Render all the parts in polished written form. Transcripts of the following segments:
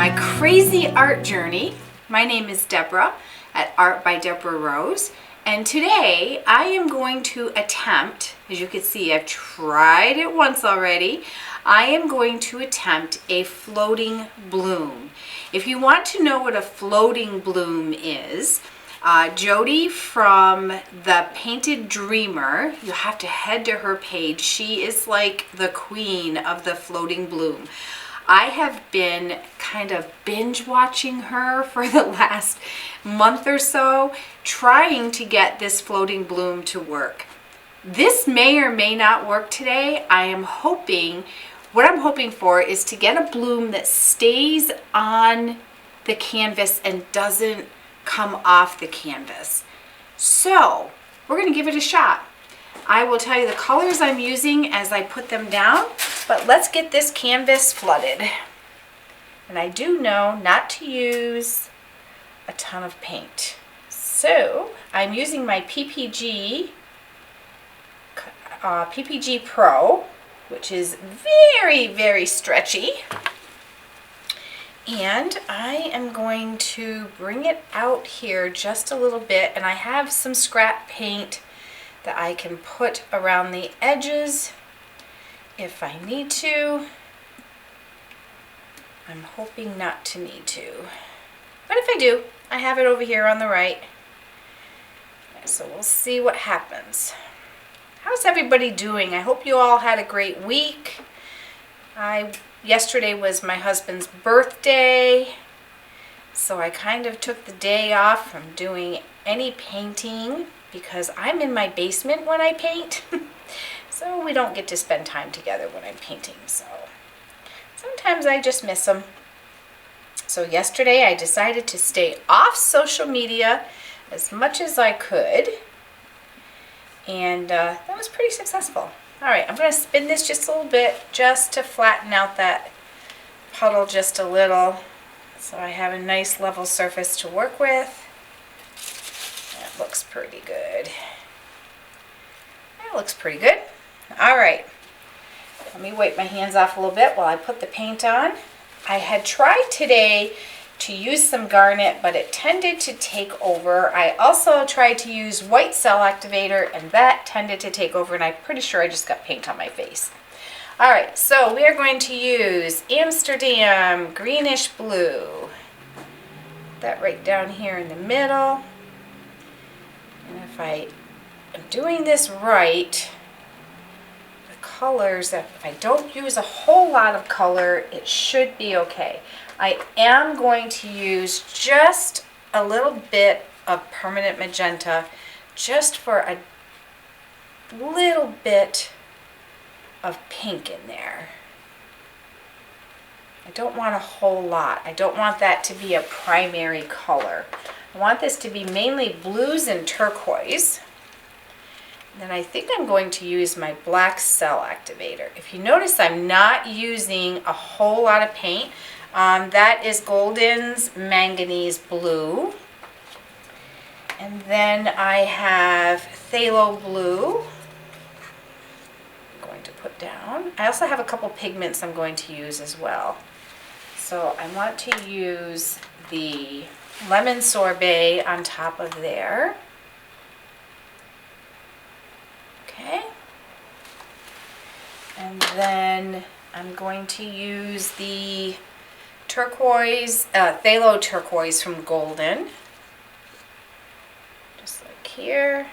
my crazy art journey. My name is Deborah at Art by Deborah Rose, and today I am going to attempt, as you can see I've tried it once already, I am going to attempt a floating bloom. If you want to know what a floating bloom is, Jodie from the Painted Dreamer, you have to head to her page. She is like the queen of the floating bloom. I have been kind of binge watching her for the last month or so, trying to get this floating bloom to work. This may or may not work today. What I'm hoping for is to get a bloom that stays on the canvas and doesn't come off the canvas. So we're going to give it a shot. I will tell you the colors I'm using as I put them down, but let's get this canvas flooded. And I do know not to use a ton of paint. So I'm using my PPG Pro, which is very, very stretchy. And I am going to bring it out here just a little bit, and I have some scrap paint that I can put around the edges if I need to. I'm hoping not to need to, but if I do, I have it over here on the right. So we'll see what happens. How's everybody doing? I hope you all had a great week. Yesterday was my husband's birthday, so I kind of took the day off from doing any painting because I'm in my basement when I paint. So we don't get to spend time together when I'm painting, so sometimes I just miss them. So yesterday I decided to stay off social media as much as I could, and that was pretty successful. All right, I'm going to spin this just a little bit just to flatten out that puddle just a little so I have a nice level surface to work with. That looks pretty good. That looks pretty good. All right, let me wipe my hands off a little bit while I put the paint on. I had tried today to use some garnet, but it tended to take over. I also tried to use white cell activator, and that tended to take over, and I'm pretty sure I just got paint on my face. All right, so we are going to use Amsterdam Greenish Blue. That right down here in the middle. And if I am doing this right, the colors, if I don't use a whole lot of color, it should be okay. I am going to use just a little bit of permanent magenta just for a little bit of pink in there. I don't want a whole lot. I don't want that to be a primary color. I want this to be mainly blues and turquoise. And then I think I'm going to use my black cell activator. If you notice, I'm not using a whole lot of paint. That is Golden's Manganese Blue. And then I have Phthalo Blue I'm going to put down. I also have a couple pigments I'm going to use as well. So I want to use the Lemon Sorbet on top of there. Okay. And then I'm going to use the turquoise, Phthalo turquoise from Golden, just like here.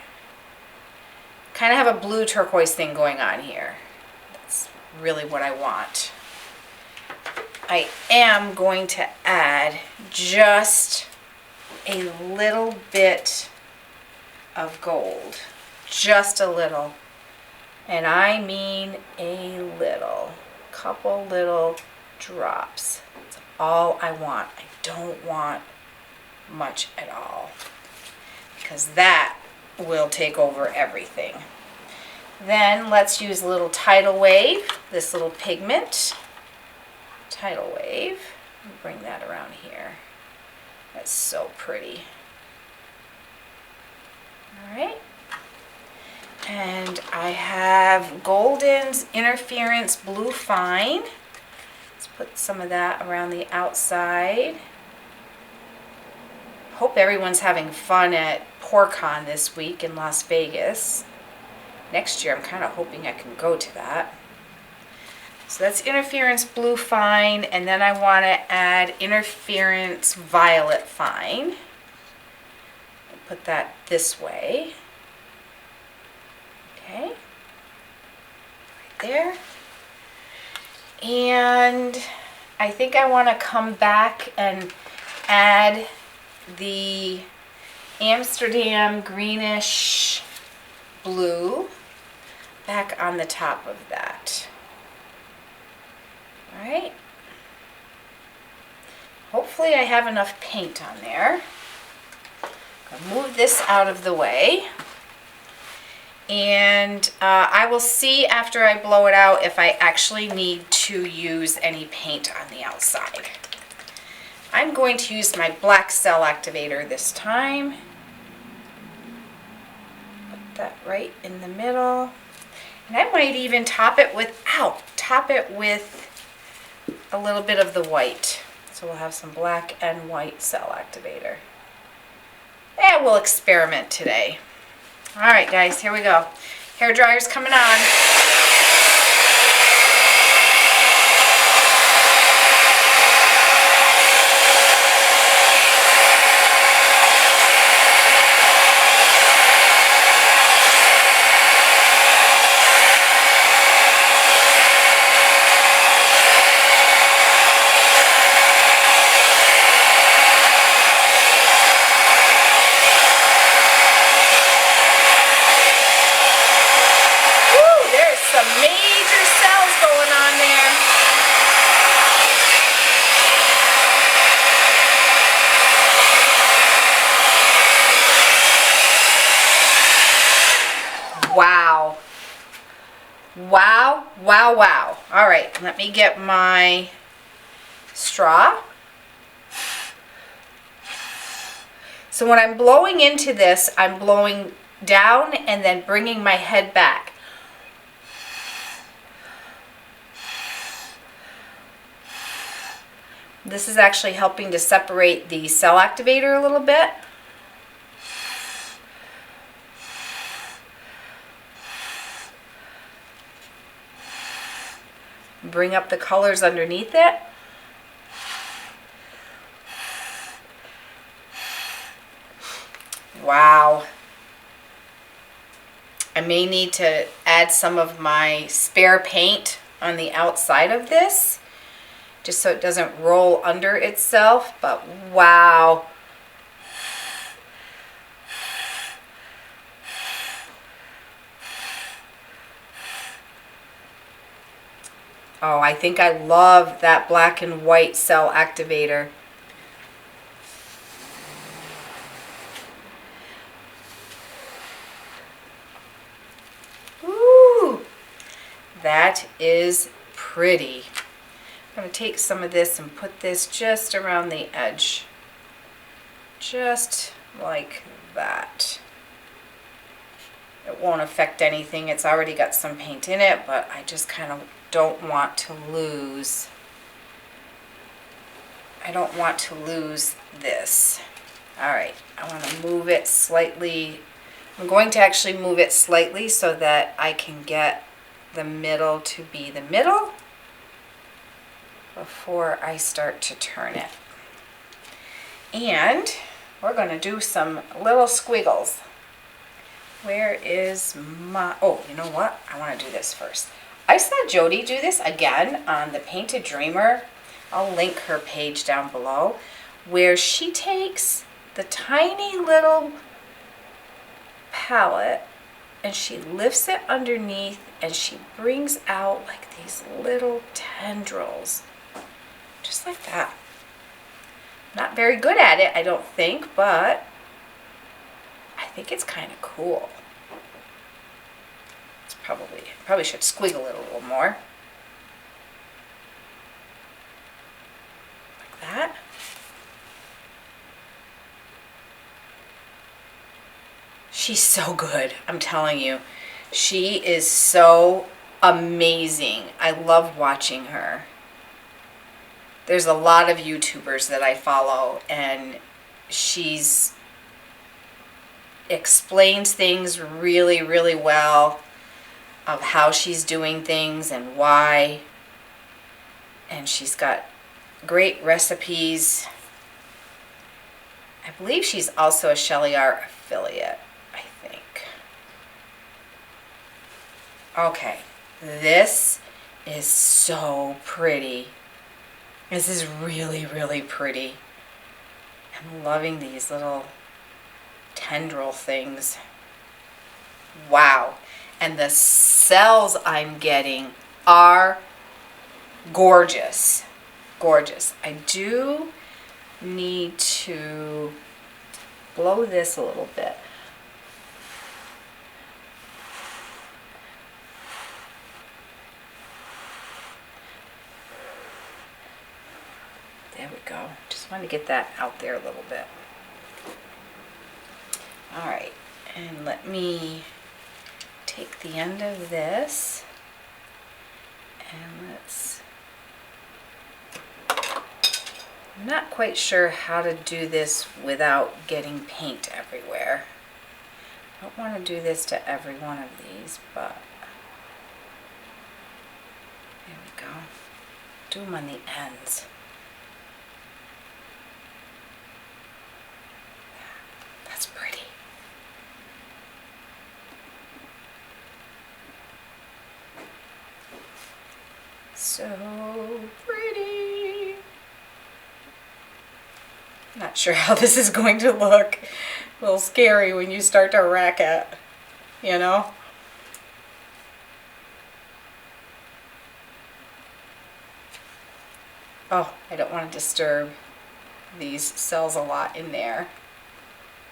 Kind of have a blue turquoise thing going on here. That's really what I want. I am going to add just a little bit of gold, just a little, and I mean a little, couple little drops. All I want. I don't want much at all, because that will take over everything. Then let's use a little Tidal Wave, this little pigment. Tidal Wave. Bring that around here. That's so pretty. All right. And I have Golden's Interference Blue Fine. Let's put some of that around the outside. Hope everyone's having fun at PorCon this week in Las Vegas. Next year I'm kind of hoping I can go to that. So that's Interference Blue Fine, and then I want to add Interference Violet Fine. I'll put that this way. Okay, right there. And I think I want to come back and add the Amsterdam Greenish blue back on the top of that. All right. Hopefully I have enough paint on there. I'll move this out of the way. And I will see after I blow it out if I actually need to use any paint on the outside. I'm going to use my black cell activator this time. Put that right in the middle. And I might even top it with a little bit of the white. So we'll have some black and white cell activator. And we'll experiment today. All right, guys, here we go. Hair dryer's coming on. Wow. Wow, wow, wow. All right, let me get my straw. So when I'm blowing into this, I'm blowing down and then bringing my head back. This is actually helping to separate the cell activator a little bit. Bring up the colors underneath it. Wow. I may need to add some of my spare paint on the outside of this, just so it doesn't roll under itself, but wow. Oh, I think I love that black and white cell activator. Ooh, that is pretty. I'm going to take some of this and put this just around the edge. Just like that. It won't affect anything. It's already got some paint in it, but I just kind of don't want to lose. I don't want to lose this. All right, I want to move it slightly. I'm going to actually move it slightly so that I can get the middle to be the middle before I start to turn it. And we're going to do some little squiggles. Where is my, oh, you know what? I want to do this first. I saw Jodie do this again on the Painted Dreamer. I'll link her page down below, where she takes the tiny little palette and she lifts it underneath and she brings out like these little tendrils. Just like that. Not very good at it, I don't think, but I think it's kind of cool. It's probably should squiggle it a little more. Like that. She's so good, I'm telling you. She is so amazing. I love watching her. there's a lot of YouTubers that I follow, and she's explains things really, really well of how she's doing things and why. And she's got great recipes. I believe she's also a SheleeArt affiliate, I think. Okay, this is so pretty. This is really, really pretty. I'm loving these little tendril things. Wow. And the cells I'm getting are gorgeous. Gorgeous. I do need to blow this a little bit. There we go. Just want to get that out there a little bit. All right, and let me take the end of this and let's, I'm not quite sure how to do this without getting paint everywhere. I don't want to do this to every one of these, but there we go. Do them on the ends. That's pretty. So pretty. Not sure how this is going to look. A little scary when you start to rack it, you know? Oh, I don't want to disturb these cells a lot in there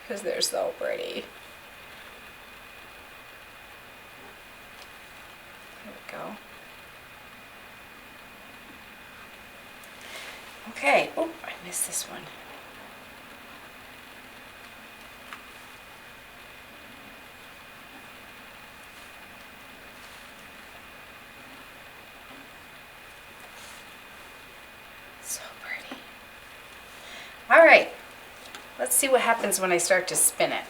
because they're so pretty. There we go. Okay, oh, I missed this one. So pretty. All right, let's see what happens when I start to spin it.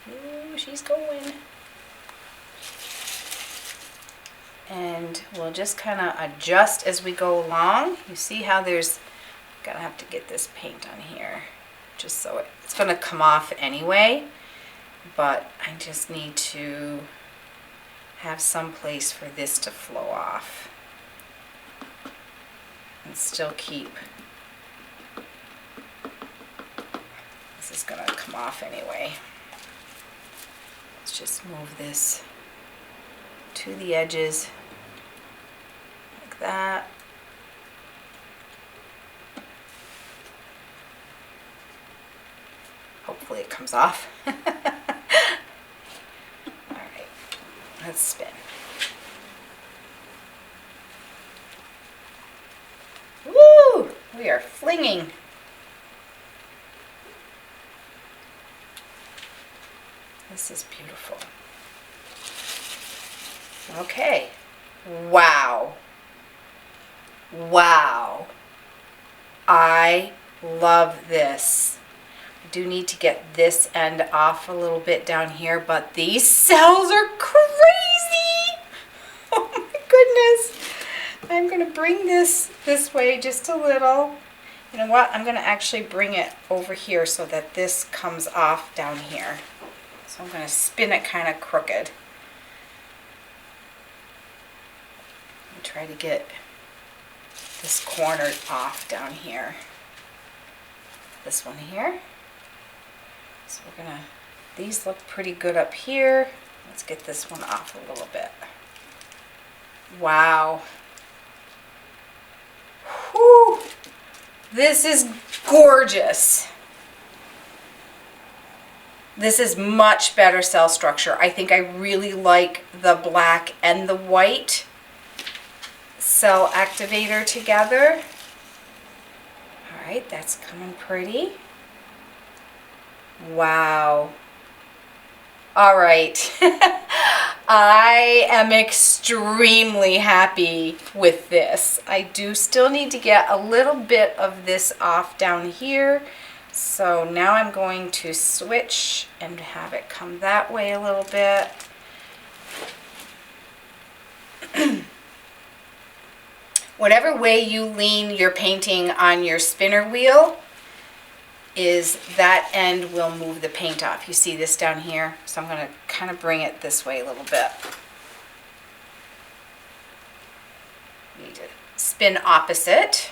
Ooh, she's going. And we'll just kind of adjust as we go along. You see how there's, gonna have to get this paint on here just so it's gonna come off anyway, but I just need to have some place for this to flow off and still keep, this is gonna come off anyway. Let's just move this to the edges like that. Hopefully it comes off. All right, let's spin. Woo! We are flinging. This is beautiful. Okay. Wow. Wow. I love this. I do need to get this end off a little bit down here, but these cells are crazy. Oh my goodness. I'm going to bring this way just a little. You know what? I'm going to actually bring it over here so that this comes off down here. So I'm going to spin it kind of crooked. Try to get this corner off down here. This one here. So we're gonna, these look pretty good up here. Let's get this one off a little bit. Wow. Whew. This is gorgeous. This is much better cell structure. I think I really like the black and the white cell activator together. All right, that's coming pretty. Wow. All right. I am extremely happy with this. I do still need to get a little bit of this off down here. So now I'm going to switch and have it come that way a little bit. Whatever way you lean your painting on your spinner wheel, is that end will move the paint off. You see this down here? So I'm going to kind of bring it this way a little bit. Need to spin opposite.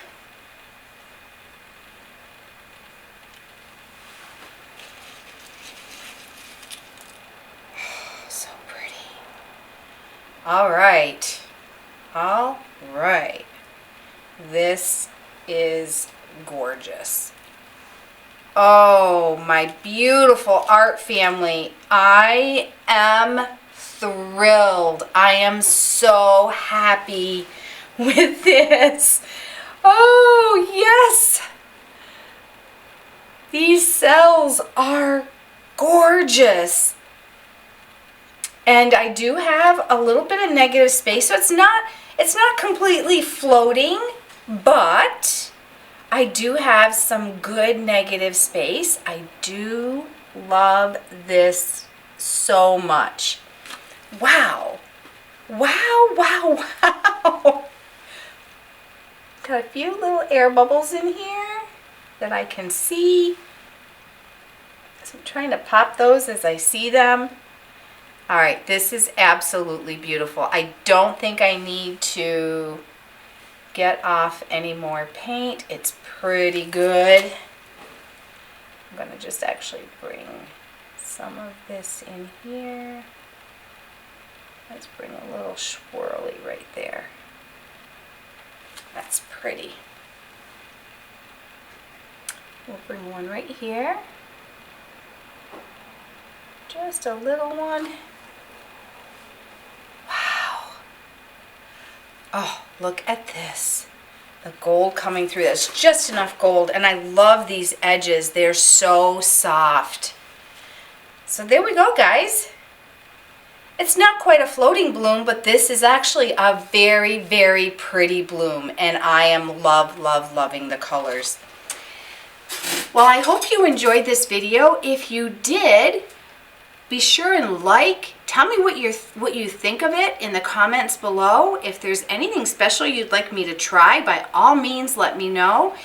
So pretty. All right. All right. This is gorgeous. Oh, my beautiful art family. I am thrilled. I am so happy with this. Oh, yes. These cells are gorgeous. And I do have a little bit of negative space, so it's not completely floating, but I do have some good negative space. I do love this so much. Wow. Wow, wow, wow. Got a few little air bubbles in here that I can see. So I'm trying to pop those as I see them. All right, this is absolutely beautiful. I don't think I need to get off any more paint. It's pretty good. I'm going to just actually bring some of this in here. Let's bring a little swirly right there. That's pretty. We'll bring one right here. Just a little one. Wow. Oh, look at this. The gold coming through. That's just enough gold. And I love these edges. They're so soft. So there we go, guys. It's not quite a floating bloom, but this is actually a very, very pretty bloom. And I am loving the colors. Well, I hope you enjoyed this video. If you did, be sure and like. Tell me what you think of it in the comments below. If there's anything special you'd like me to try, by all means, let me know.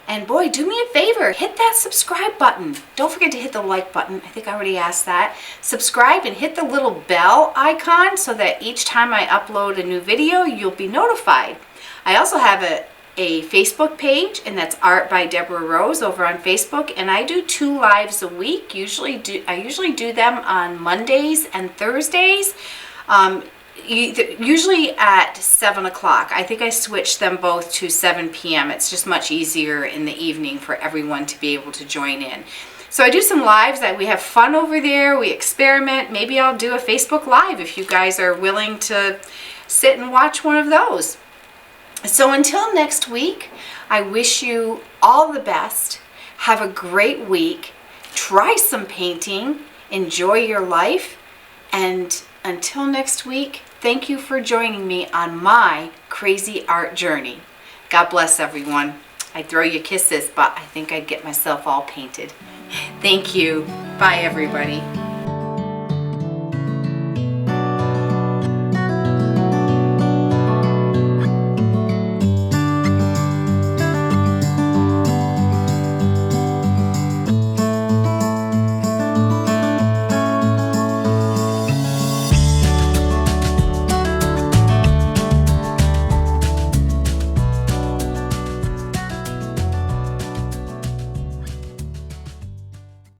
And boy, do me a favor, hit that subscribe button. Don't forget to hit the like button. I think I already asked that. Subscribe and hit the little bell icon so that each time I upload a new video, you'll be notified. I also have a Facebook page, and that's Art by Deborah Rose over on Facebook, and I do 2 lives a week. I usually do them on Mondays and Thursdays, usually at 7 o'clock. I think I switched them both to 7 p.m. It's just much easier in the evening for everyone to be able to join in. So I do some lives that we have fun over there. We experiment. Maybe I'll do a Facebook Live if you guys are willing to sit and watch one of those. So until next week, I wish you all the best. Have a great week. Try some painting. Enjoy your life. And until next week, thank you for joining me on my crazy art journey. God bless everyone. I'd throw you kisses, but I think I'd get myself all painted. Thank you. Bye, everybody.